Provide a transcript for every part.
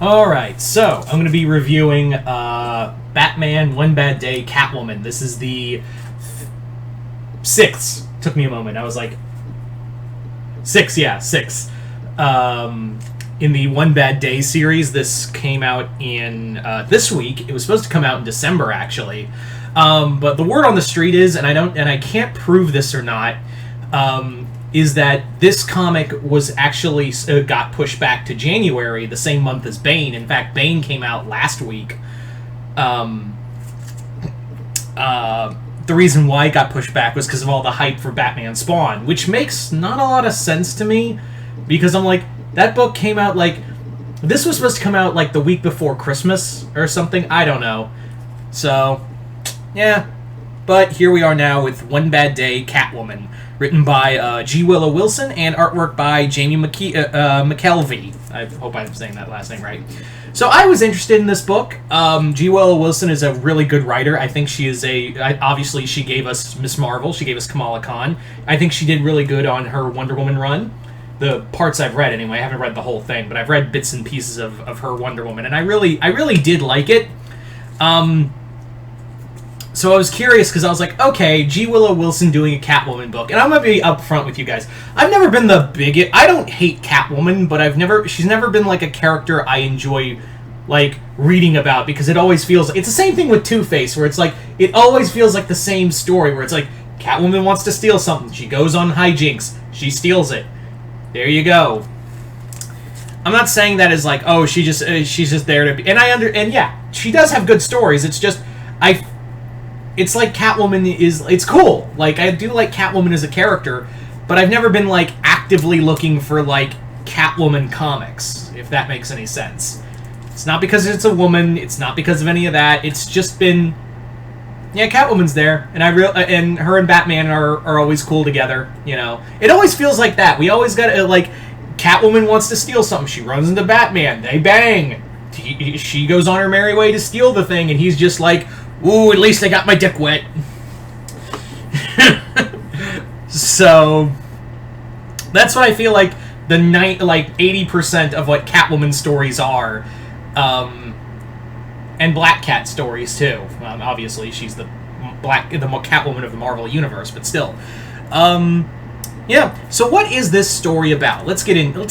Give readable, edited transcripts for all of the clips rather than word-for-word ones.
Alright, so I'm going to be reviewing Batman One Bad Day Catwoman. This is the sixth. Took me a moment. I was like, six. In the One Bad Day series, this came out in this week. It was supposed to come out in December, actually. But the word on the street is, and I can't prove this or not, is that this comic was actually got pushed back to January, the same month as Bane. In fact, Bane came out last week. The reason why it got pushed back was because of all the hype for Batman Spawn, which makes not a lot of sense to me, because I'm like, that book came out like... This was supposed to come out like the week before Christmas or something. I don't know. So, yeah. But here we are now with One Bad Day Catwoman, written by G. Willow Wilson and artwork by Jamie McKelvey. I hope I'm saying that last name right. So I was interested in this book. G. Willow Wilson is a really good writer. I think she is obviously she gave us Miss Marvel. She gave us Kamala Khan. I think she did really good on her Wonder Woman run. The parts I've read, anyway. I haven't read the whole thing, but I've read bits and pieces of her Wonder Woman, and I really did like it. So I was curious, because I was like, okay, G. Willow Wilson doing a Catwoman book. And I'm going to be upfront with you guys. I've never been the biggest... I don't hate Catwoman, but she's never been, like, a character I enjoy, like, reading about, because it always feels... It's the same thing with Two-Face, where it's like, it always feels like the same story, where it's like, Catwoman wants to steal something. She goes on hijinks. She steals it. There you go. I'm not saying that as, like, oh, she's just there to be... And yeah, she does have good stories. It's just... It's like Catwoman is... It's cool. Like, I do like Catwoman as a character, but I've never been, like, actively looking for, like, Catwoman comics, if that makes any sense. It's not because it's a woman. It's not because of any of that. It's just been... Yeah, Catwoman's there, and and her and Batman are always cool together, you know. It always feels like that. We always got, like, Catwoman wants to steal something. She runs into Batman. They bang. She goes on her merry way to steal the thing, and he's just like... Ooh, at least I got my dick wet. So, that's what I feel like 80% of what Catwoman stories are. And Black Cat stories, too. Obviously, she's the Catwoman of the Marvel Universe, but still. Yeah, so what is this story about? Let's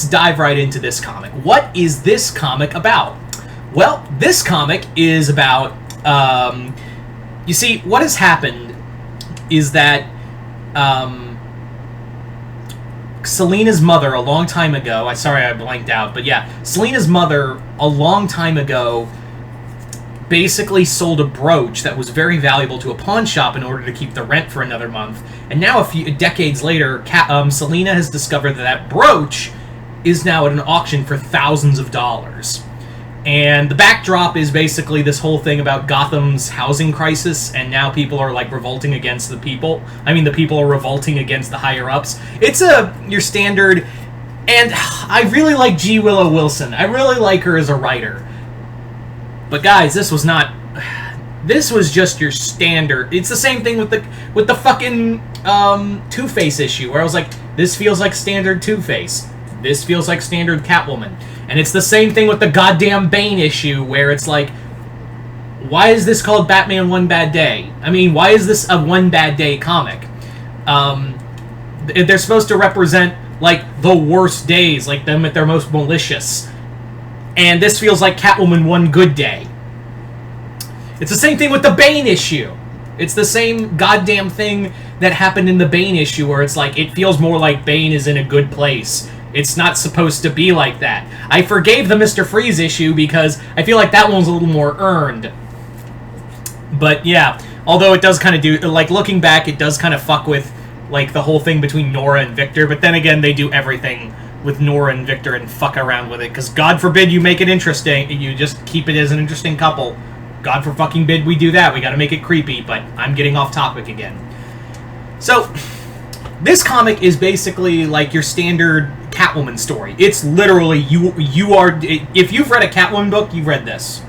dive right into this comic. What is this comic about? Well, this comic is about... you see, what has happened is that Selina's mother, a long time ago... Sorry, I blanked out, but yeah. Selina's mother, a long time ago, basically sold a brooch that was very valuable to a pawn shop in order to keep the rent for another month. And now, a few decades later, Selina has discovered that brooch is now at an auction for thousands of dollars. And the backdrop is basically this whole thing about Gotham's housing crisis, and now people are, like, revolting against the people. I mean, the people are revolting against the higher-ups. It's your standard... And I really like G. Willow Wilson. I really like her as a writer. But, guys, this was not... This was just your standard... It's the same thing with the fucking Two-Face issue, where I was like, this feels like standard Two-Face. This feels like standard Catwoman. And it's the same thing with the goddamn Bane issue, where it's like, why is this called Batman One Bad Day? I mean, why is this a One Bad Day comic? They're supposed to represent, like, the worst days, like them at their most malicious. And this feels like Catwoman One Good Day. It's the same thing with the Bane issue. It's the same goddamn thing that happened in the Bane issue, where it's like, it feels more like Bane is in a good place. It's not supposed to be like that. I forgave the Mr. Freeze issue because I feel like that one's a little more earned. But yeah, although it does kind of do... Like, looking back, it does kind of fuck with, like, the whole thing between Nora and Victor. But then again, they do everything with Nora and Victor and fuck around with it. Because God forbid you make it interesting. You just keep it as an interesting couple. God forbid we do that. We gotta make it creepy. But I'm getting off topic again. So... This comic is basically like your standard Catwoman story. It's literally, you are... If you've read a Catwoman book, you've read this.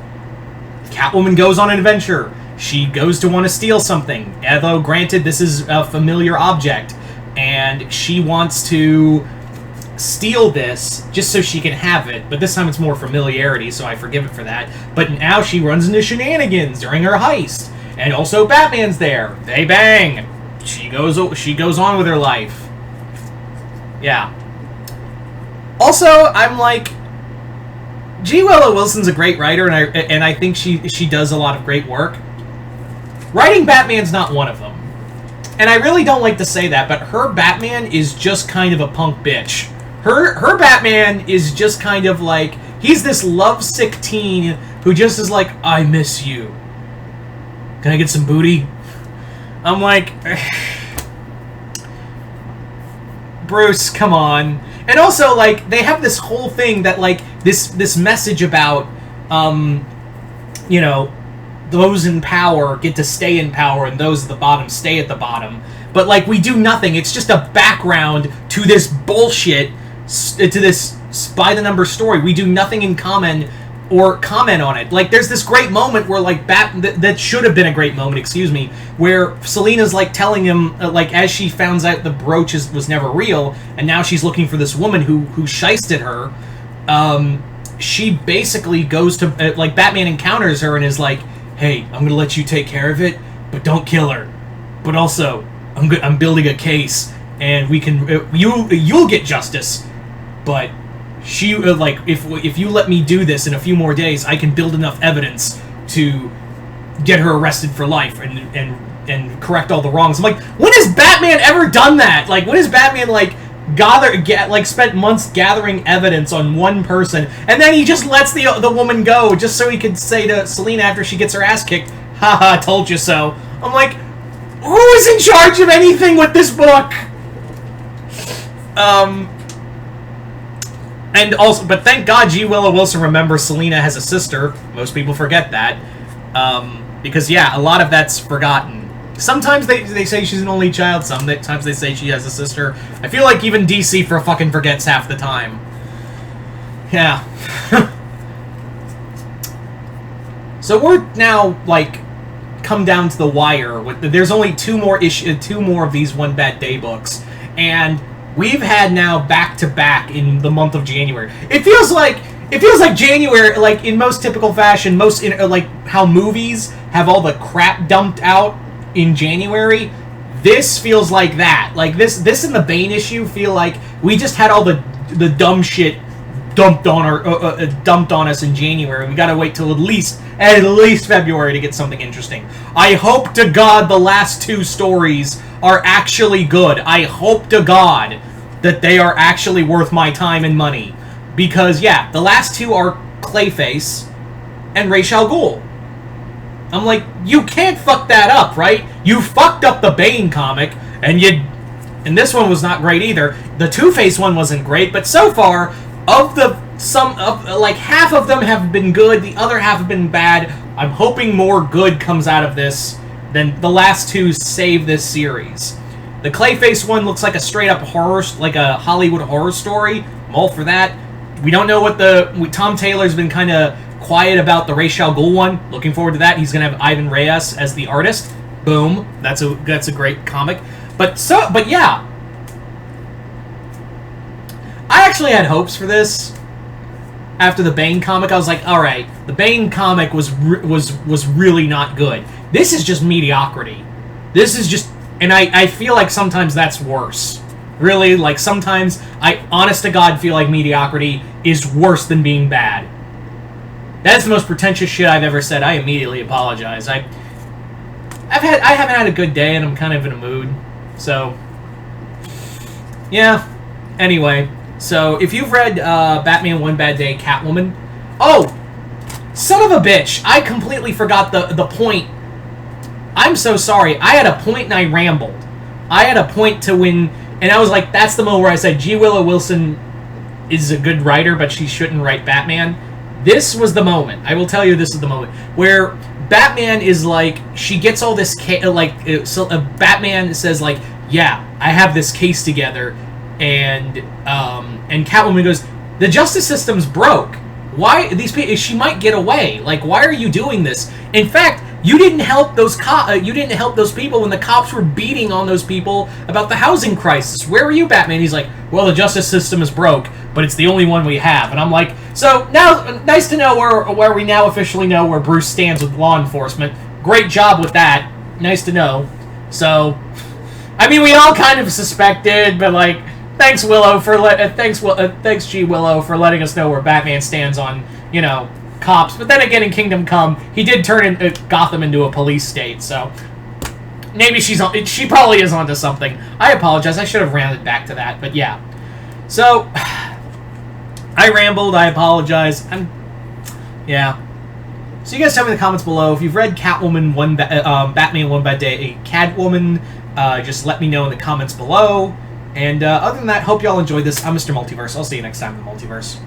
Catwoman goes on an adventure. She goes to want to steal something. Although, granted, this is a familiar object. And she wants to steal this just so she can have it, but this time it's more familiarity, so I forgive it for that. But now she runs into shenanigans during her heist, and also Batman's there. They bang. She goes on with her life. Yeah. Also, I'm like, G. Willow Wilson's a great writer, and I think she does a lot of great work. Writing Batman's not one of them. And I really don't like to say that, but her Batman is just kind of a punk bitch. Her Batman is just kind of like, he's this lovesick teen who just is like, I miss you. Can I get some booty? I'm like, Bruce, come on. And also, like, they have this whole thing that, like, this message about, you know, those in power get to stay in power and those at the bottom stay at the bottom. But, like, we do nothing. It's just a background to this bullshit, to this by-the-number story. We do nothing in common or comment on it. Like, there's this great moment where, like, that should have been a great moment, excuse me, where Selina's, like, telling him, like, as she finds out the brooch was never real, and now she's looking for this woman who shysted her, she basically goes to, like, Batman encounters her and is like, hey, I'm gonna let you take care of it, but don't kill her. But also, I'm building a case, and we can, you'll get justice, but she, like, if you let me do this in a few more days, I can build enough evidence to get her arrested for life and correct all the wrongs. I'm like, when has Batman ever done that? Like, when has Batman, like, spent months gathering evidence on one person, and then he just lets the woman go just so he could say to Selina after she gets her ass kicked, haha, told you so. I'm like, who is in charge of anything with this book? And also, but thank God G. Willow Wilson remembers Selina has a sister. Most people forget that. Because, yeah, a lot of that's forgotten. Sometimes they say she's an only child, sometimes they say she has a sister. I feel like even DC fucking forgets half the time. Yeah. So we're now, like, come down to the wire. There's only two more of these One Bad Day books. And we've had now back-to-back in the month of January. It feels like January, like, in most typical fashion, like, how movies have all the crap dumped out in January. This feels like that. Like, this and the Bane issue feel like we just had all the dumb shit dumped on us in January. We gotta wait till at least February to get something interesting. I hope to God the last two stories are actually good. I hope to God that they are actually worth my time and money. Because, yeah, the last two are Clayface and Ra's al Ghul. I'm like, you can't fuck that up, right? You fucked up the Bane comic, and this one was not great either. The Two-Face one wasn't great, but so far, like, half of them have been good, the other half have been bad. I'm hoping more good comes out of this than the last two save this series. The Clayface one looks like a straight-up horror, like a Hollywood horror story. I'm all for that. We don't know what Tom Taylor's been kind of quiet about the Ra's al Ghul one. Looking forward to that. He's gonna have Ivan Reyes as the artist. Boom. That's a great comic. But yeah, I actually had hopes for this. After the Bane comic, I was like, all right, the Bane comic was really not good. This is just mediocrity. This is just, and I feel like sometimes that's worse. Really, like, sometimes I, honest to God, feel like mediocrity is worse than being bad. That's the most pretentious shit I've ever said. I immediately apologize. I haven't had a good day, and I'm kind of in a mood. So, yeah. Anyway, so if you've read Batman One Bad Day, Catwoman, oh, son of a bitch! I completely forgot the point. I'm so sorry. I had a point and I rambled. I had a point to win. And I was like, that's the moment where I said, G. Willow Wilson is a good writer, but she shouldn't write Batman. This was the moment. I will tell you this is the moment. Where Batman is like, she gets all this, Batman says like, yeah, I have this case together. And Catwoman goes, the justice system's broke. Why, these people, she might get away. Like, why are you doing this? In fact, You didn't help those you didn't help those people when the cops were beating on those people about the housing crisis. Where were you, Batman? He's like, well, the justice system is broke, but it's the only one we have. And I'm like, so now, nice to know where we now officially know where Bruce stands with law enforcement. Great job with that. Nice to know. So, I mean, we all kind of suspected, but like, thanks Willow for thanks G Willow for letting us know where Batman stands on, you know, cops. But then again, in Kingdom Come, he did turn Gotham into a police state, so maybe she probably is onto something. I apologize. I should have rounded back to that, but yeah. So I rambled. I apologize. Yeah. So you guys tell me in the comments below if you've read Catwoman Batman One Bad Day, Catwoman. Just let me know in the comments below. And other than that, hope y'all enjoyed this. I'm Mr. Multiverse. I'll see you next time in the Multiverse.